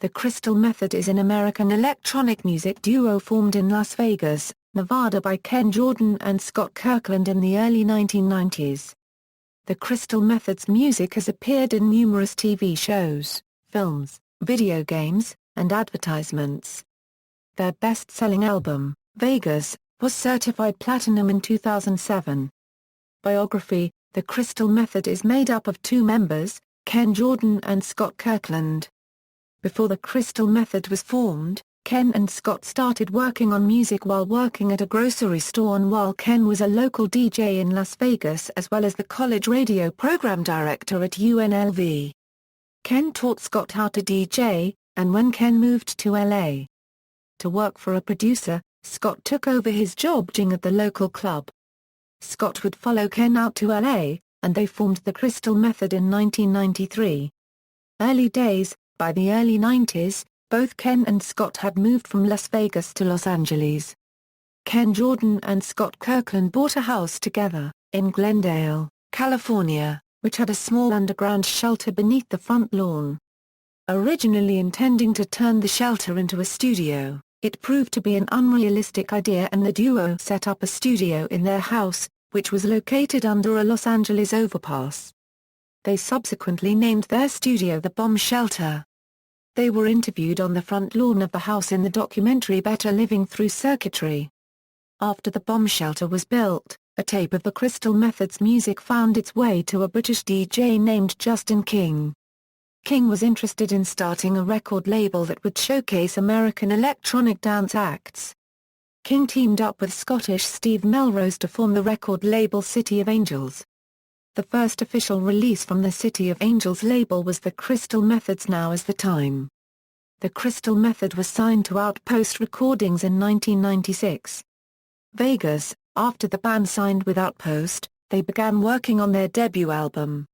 The Crystal Method is an American electronic music duo formed in Las Vegas, Nevada by Ken Jordan and Scott Kirkland in the early 1990s. The Crystal Method's music has appeared in numerous TV shows, films, video games, and advertisements. Their best-selling album, Vegas, was certified platinum in 2007. Biography: The Crystal Method is made up of two members, Ken Jordan and Scott Kirkland. Before the Crystal Method was formed, Ken and Scott started working on music while working at a grocery store and while Ken was a local DJ in Las Vegas as well as the college radio program director at UNLV. Ken taught Scott how to DJ, and when Ken moved to LA to work for a producer, Scott took over his job DJing at the local club. Scott would follow Ken out to LA, and they formed the Crystal Method in 1993. Early days: by the early 90s, both Ken and Scott had moved from Las Vegas to Los Angeles. Ken Jordan and Scott Kirkland bought a house together, in Glendale, California, which had a small underground shelter beneath the front lawn. Originally intending to turn the shelter into a studio, it proved to be an unrealistic idea and the duo set up a studio in their house, which was located under a Los Angeles overpass. They subsequently named their studio the Bomb Shelter. They were interviewed on the front lawn of the house in the documentary Better Living Through Circuitry. After the bomb shelter was built, a tape of the Crystal Method's music found its way to a British DJ named Justin King. King was interested in starting a record label that would showcase American electronic dance acts. King teamed up with Scottish Steve Melrose to form the record label City of Angels. The first official release from the City of Angels label was the Crystal Method's Now Is the Time. The Crystal Method was signed to Outpost Recordings in 1996. Vegas: after the band signed with Outpost, they began working on their debut album.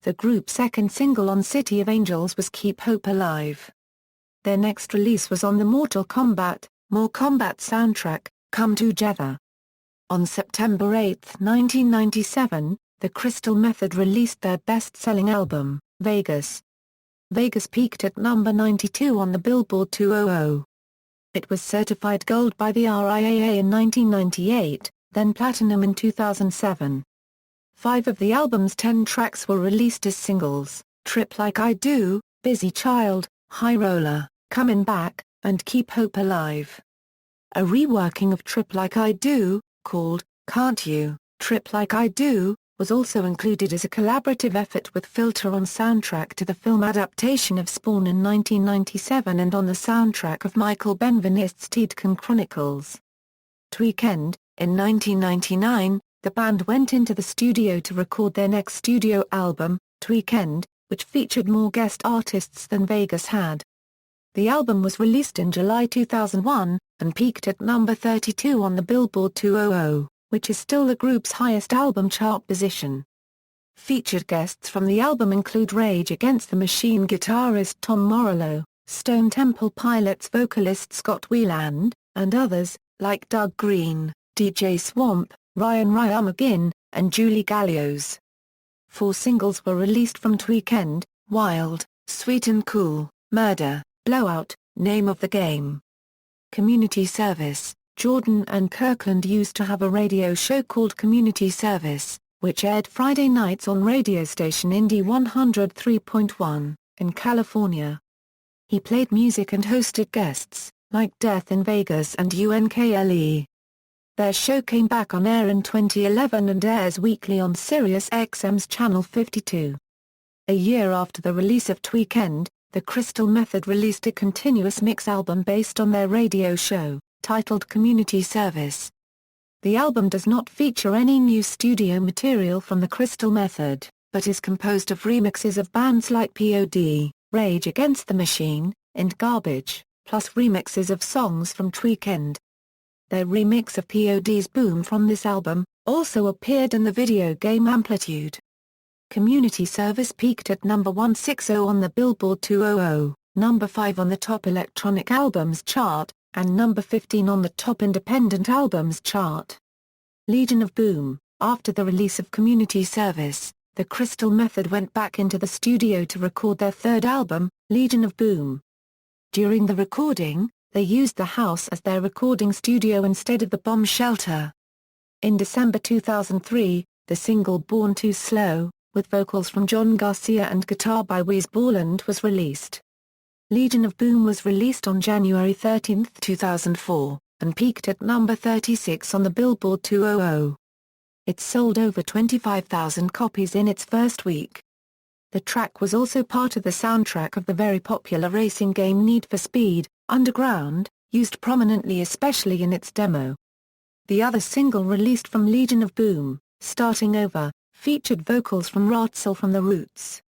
The group's second single on City of Angels was Keep Hope Alive. Their next release was on the Mortal Kombat soundtrack, Come Together. On September 8, 1997, the Crystal Method released their best-selling album, Vegas. Vegas peaked at number 92 on the Billboard 200. It was certified gold by the RIAA in 1998, then platinum in 2007. 5 of the album's 10 tracks were released as singles: Trip Like I Do, Busy Child, High Roller, Comin' Back, and Keep Hope Alive. A reworking of Trip Like I Do, called Can't You, Trip Like I Do, was also included as a collaborative effort with Filter on soundtrack to the film adaptation of Spawn in 1997 and on the soundtrack of Michael Benvenist's Tiedcan Chronicles. Tweekend: in 1999, the band went into the studio to record their next studio album, Tweekend, which featured more guest artists than Vegas had. The album was released in July 2001, and peaked at number 32 on the Billboard 200, which is still the group's highest album chart position. Featured guests from the album include Rage Against the Machine guitarist Tom Morello, Stone Temple Pilots vocalist Scott Weiland, and others, like Doug Green, DJ Swamp, Ryan McGinn, and Julie Gallios. 4 singles were released from Tweekend: Wild, Sweet and Cool, Murder, Blowout, Name of the Game. Community service: Jordan and Kirkland used to have a radio show called Community Service, which aired Friday nights on radio station Indie 103.1, in California. He played music and hosted guests, like Death in Vegas and UNKLE. Their show came back on air in 2011 and airs weekly on Sirius XM's Channel 52. A year after the release of Tweekend, the Crystal Method released a continuous mix album based on their radio show, titled Community Service. The album does not feature any new studio material from the Crystal Method, but is composed of remixes of bands like POD, Rage Against the Machine, and Garbage, plus remixes of songs from Tweekend. Their remix of POD's Boom from this album also appeared in the video game Amplitude. Community Service peaked at number 160 on the Billboard 200, number 5 on the Top Electronic Albums chart, and number 15 on the Top Independent Albums chart. Legion of Boom: after the release of Community Service, the Crystal Method went back into the studio to record their third album, Legion of Boom. During the recording, they used the house as their recording studio instead of the bomb shelter. In December 2003, the single Born Too Slow, with vocals from John Garcia and guitar by Wes Borland, was released. Legion of Boom was released on January 13, 2004, and peaked at number 36 on the Billboard 200. It sold over 25,000 copies in its first week. The track was also part of the soundtrack of the very popular racing game Need for Speed Underground, used prominently especially in its demo. The other single released from Legion of Boom, Starting Over, featured vocals from Ratzel from The Roots.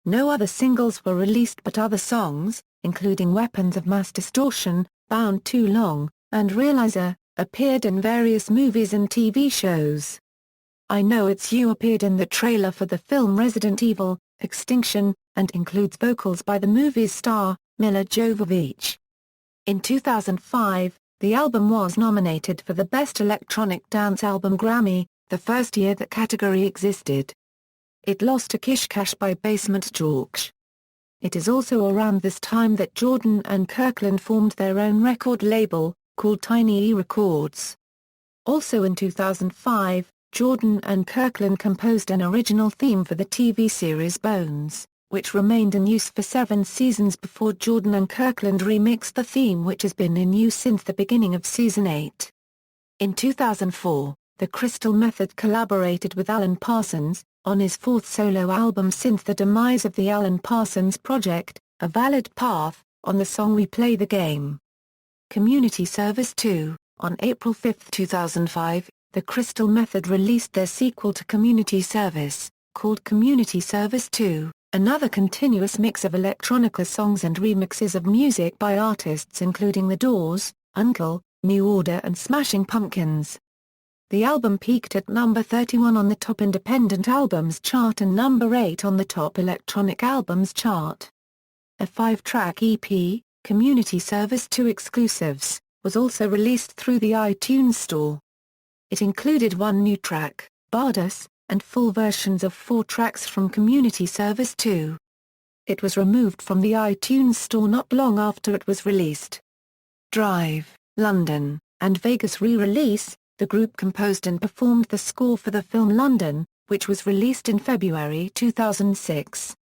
No other singles were released, but other songs, including Weapons of Mass Distortion, Bound Too Long, and Realizer, appeared in various movies and TV shows. I Know It's You appeared in the trailer for the film Resident Evil, Extinction, and includes vocals by the movie's star, Milla Jovovich. In 2005, the album was nominated for the Best Electronic Dance Album Grammy, the first year that category existed. It lost to Kish Kash by Basement Jaxx. It is also around this time that Jordan and Kirkland formed their own record label, called Tiny E Records. Also in 2005, Jordan and Kirkland composed an original theme for the TV series Bones, which remained in use for 7 seasons before Jordan and Kirkland remixed the theme, which has been in use since the beginning of season 8. In 2004, the Crystal Method collaborated with Alan Parsons, on his 4th solo album since the demise of the Alan Parsons Project, A Valid Path, on the song We Play the Game. Community Service 2, on April 5, 2005, the Crystal Method released their sequel to Community Service, called Community Service 2, another continuous mix of electronica songs and remixes of music by artists including The Doors, Uncle, New Order and Smashing Pumpkins. The album peaked at number 31 on the Top Independent Albums chart and number 8 on the Top Electronic Albums chart. A 5-track EP, Community Service 2 Exclusives, was also released through the iTunes Store. It included 1 new track, Bardus, and full versions of 4 tracks from Community Service 2. It was removed from the iTunes Store not long after it was released. Drive, London, and Vegas re-release. The group composed and performed the score for the film London, which was released in February 2006.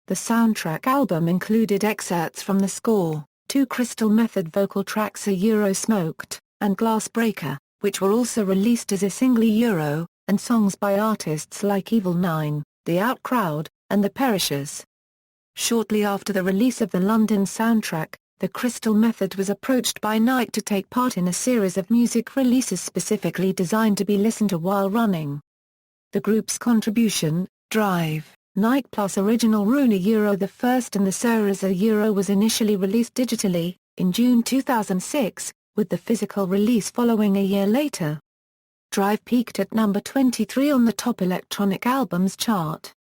The soundtrack album included excerpts from the score, 2 Crystal Method vocal tracks, A Smoked, and Glass Breaker, which were also released as a single, and songs by artists like Evil 9, The Outcrowd, and The Perishers. Shortly after the release of the London soundtrack, the Crystal Method was approached by Night to take part in a series of music releases specifically designed to be listened to while running. The group's contribution, Drive, Night plus Original Rune the first and the Series was initially released digitally, in June 2006, with the physical release following a year later. Drive peaked at number 23 on the Top Electronic Albums chart.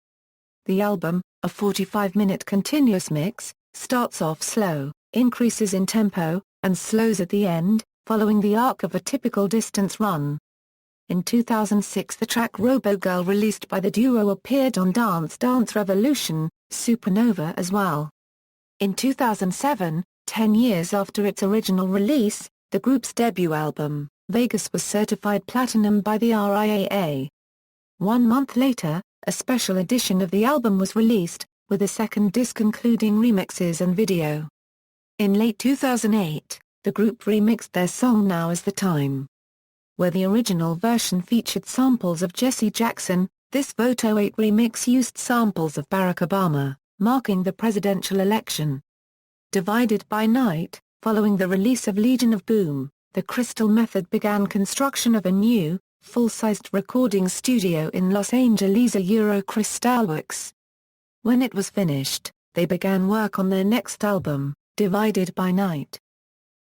The album, a 45-minute continuous mix, starts off slow, increases in tempo, and slows at the end, following the arc of a typical distance run. In 2006 the track Robogirl released by the duo appeared on Dance Dance Revolution, Supernova as well. In 2007, 10 years after its original release, the group's debut album, Vegas, was certified platinum by the RIAA. 1 month later, a special edition of the album was released, with a second disc including remixes and video. In late 2008, the group remixed their song Now Is the Time. Where the original version featured samples of Jesse Jackson, this Voto 8 remix used samples of Barack Obama, marking the presidential election. Divided by Night, following the release of Legion of Boom, the Crystal Method began construction of a new, full-sized recording studio in Los Angeles, Crystalworks. When it was finished, they began work on their next album, Divided by Night.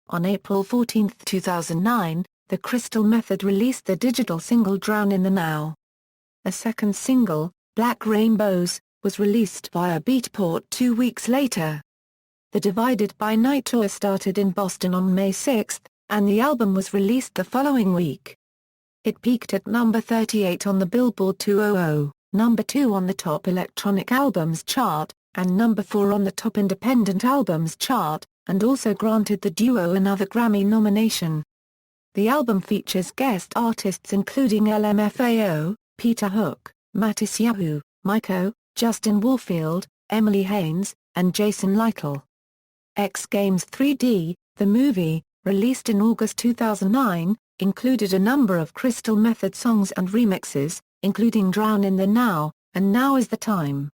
On April 14, 2009, the Crystal Method released the digital single Drown in the Now. A second single, Black Rainbows, was released via Beatport 2 weeks later. The Divided by Night tour started in Boston on May 6, and the album was released the following week. It peaked at number 38 on the Billboard 200, number 2 on the Top Electronic Albums chart, and number 4 on the Top Independent Albums chart, and also granted the duo another Grammy nomination. The album features guest artists including LMFAO, Peter Hook, Mattis Yahoo, Myko, Justin Warfield, Emily Haines, and Jason Lytle. X Games 3D, the movie, released in August 2009, included a number of Crystal Method songs and remixes, including Drown in the Now, and Now is the Time.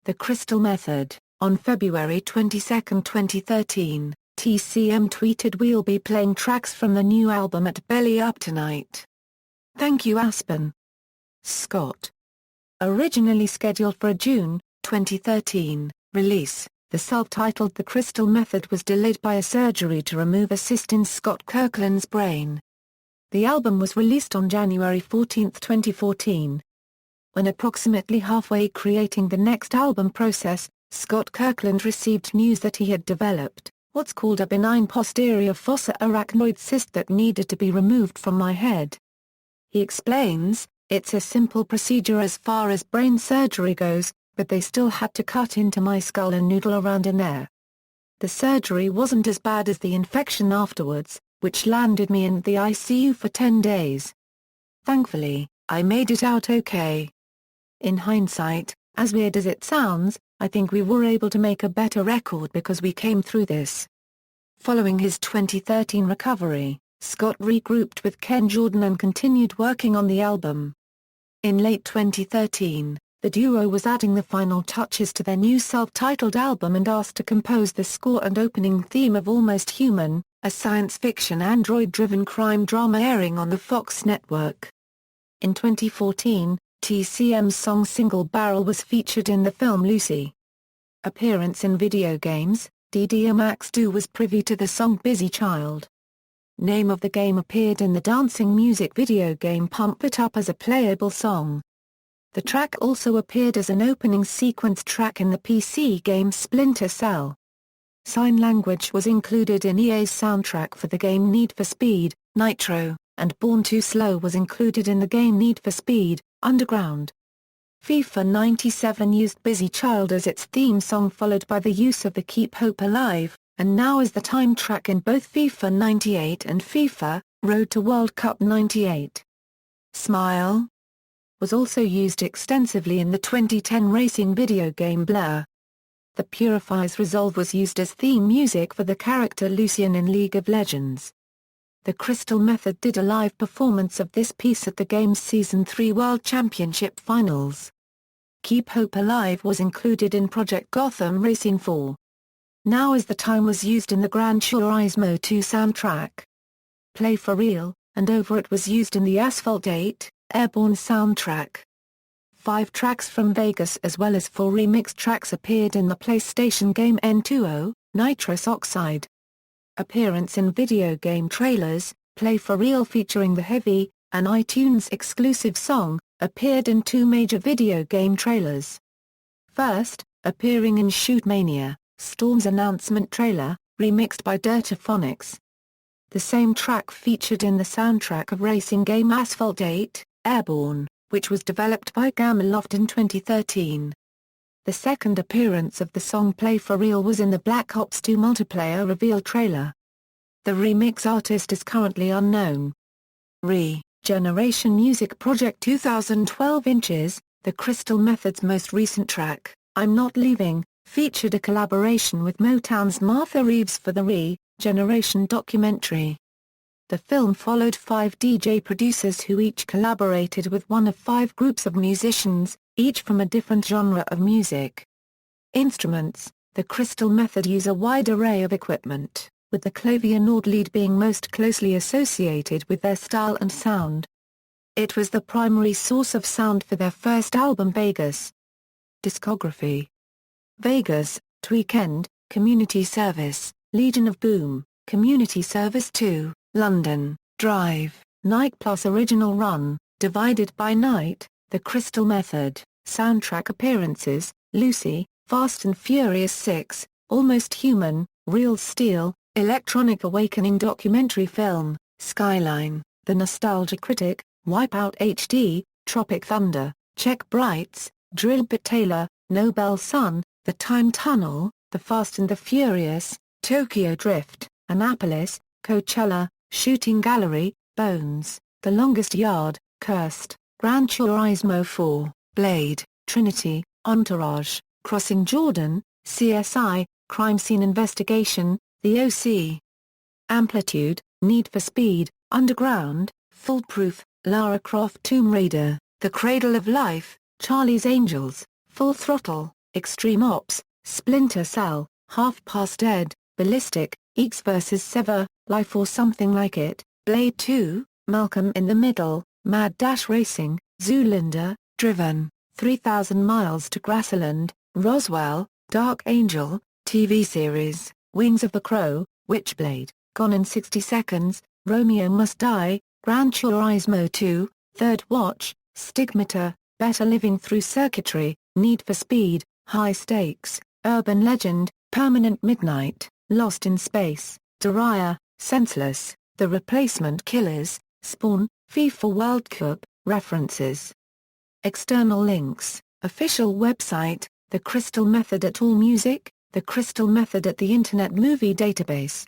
The Crystal Method. On February 22, 2013, TCM tweeted, "We'll be playing tracks from the new album at Belly Up tonight. Thank you Aspen." Scott. Originally scheduled for a June 2013 release, the self-titled The Crystal Method was delayed by a surgery to remove a cyst in Scott Kirkland's brain. The album was released on January 14, 2014. When approximately halfway creating the next album process, Scott Kirkland received news that he had developed what's called a benign posterior fossa arachnoid cyst that needed to be removed from my head. He explains, "It's a simple procedure as far as brain surgery goes, but they still had to cut into my skull and noodle around in there. The surgery wasn't as bad as the infection afterwards, which landed me in the ICU for 10 days. Thankfully, I made it out okay." In hindsight, as weird as it sounds, I think we were able to make a better record because we came through this. Following his 2013 recovery, Scott regrouped with Ken Jordan and continued working on the album. In late 2013, the duo was adding the final touches to their new self-titled album and asked to compose the score and opening theme of Almost Human, a science fiction android-driven crime drama airing on the Fox network. In 2014, TCM's song Single Barrel was featured in the film Lucy. Appearance in video games, DD Max2 was privy to the song Busy Child. Name of the Game appeared in the dancing music video game Pump It Up as a playable song. The track also appeared as an opening sequence track in the PC game Splinter Cell. Sign language was included in EA's soundtrack for the game Need for Speed, Nitro, and Born Too Slow was included in the game Need for Speed, Underground. FIFA 97 used Busy Child as its theme song, followed by the use of the Keep Hope Alive, and Now is the Time track in both FIFA 98 and FIFA, Road to World Cup 98. Smile was also used extensively in the 2010 racing video game Blur. The Purifier's Resolve was used as theme music for the character Lucian in League of Legends. The Crystal Method did a live performance of this piece at the game's Season 3 World Championship Finals. Keep Hope Alive was included in Project Gotham Racing 4. Now is the Time was used in the Gran Turismo 2 soundtrack. Play for Real, and Over It was used in the Asphalt 8, Airborne soundtrack. 5 tracks from Vegas as well as 4 remix tracks appeared in the PlayStation game N2O, Nitrous Oxide. Appearance in video game trailers, Play for Real featuring The Heavy, an iTunes-exclusive song, appeared in 2 major video game trailers. First, appearing in Shoot Mania, Storm's announcement trailer, remixed by Dirtophonics. The same track featured in the soundtrack of racing game Asphalt 8, Airborne, which was developed by Gameloft in 2013. The second appearance of the song Play for Real was in the Black Ops 2 multiplayer reveal trailer. The remix artist is currently unknown. Generation Music Project 2012 Inches, the Crystal Method's most recent track, I'm Not Leaving, featured a collaboration with Motown's Martha Reeves for the Generation documentary. The film followed 5 DJ producers who each collaborated with one of 5 groups of musicians, each from a different genre of music. Instruments, the Crystal Method use a wide array of equipment, with the clavier-Nord lead being most closely associated with their style and sound. It was the primary source of sound for their first album Vegas. Discography: Vegas, Tweekend, Community Service, Legion of Boom, Community Service 2, London, Drive, Night Plus Original Run, Divided by Night, The Crystal Method, Soundtrack Appearances, Lucy, Fast and Furious 6, Almost Human, Real Steel, Electronic Awakening documentary film, Skyline, The Nostalgia Critic, Wipeout HD, Tropic Thunder, Check Brights, Drillbit Taylor, Nobel Sun, The Time Tunnel, The Fast and the Furious, Tokyo Drift, Annapolis, Coachella, Shooting Gallery, Bones, The Longest Yard, Cursed, Gran Turismo 4, Blade, Trinity, Entourage, Crossing Jordan, CSI, Crime Scene Investigation, The OC. Amplitude, Need for Speed, Underground, Foolproof, Lara Croft Tomb Raider, The Cradle of Life, Charlie's Angels, Full Throttle, Extreme Ops, Splinter Cell, Half Past Dead, Ballistic, Eeks vs. Sever, Life or Something Like It, Blade 2, Malcolm in the Middle, Mad Dash Racing, Zoolander, Driven, 3,000 Miles to Grassland, Roswell, Dark Angel, TV series, Wings of the Crow, Witchblade, Gone in 60 Seconds, Romeo Must Die, Gran Turismo 2, Third Watch, Stigmata, Better Living Through Circuitry, Need for Speed, High Stakes, Urban Legend, Permanent Midnight, Lost in Space, Daria, Senseless, The Replacement Killers, Spawn, FIFA World Cup, References. External links, Official website, The Crystal Method at AllMusic, The Crystal Method at the Internet Movie Database.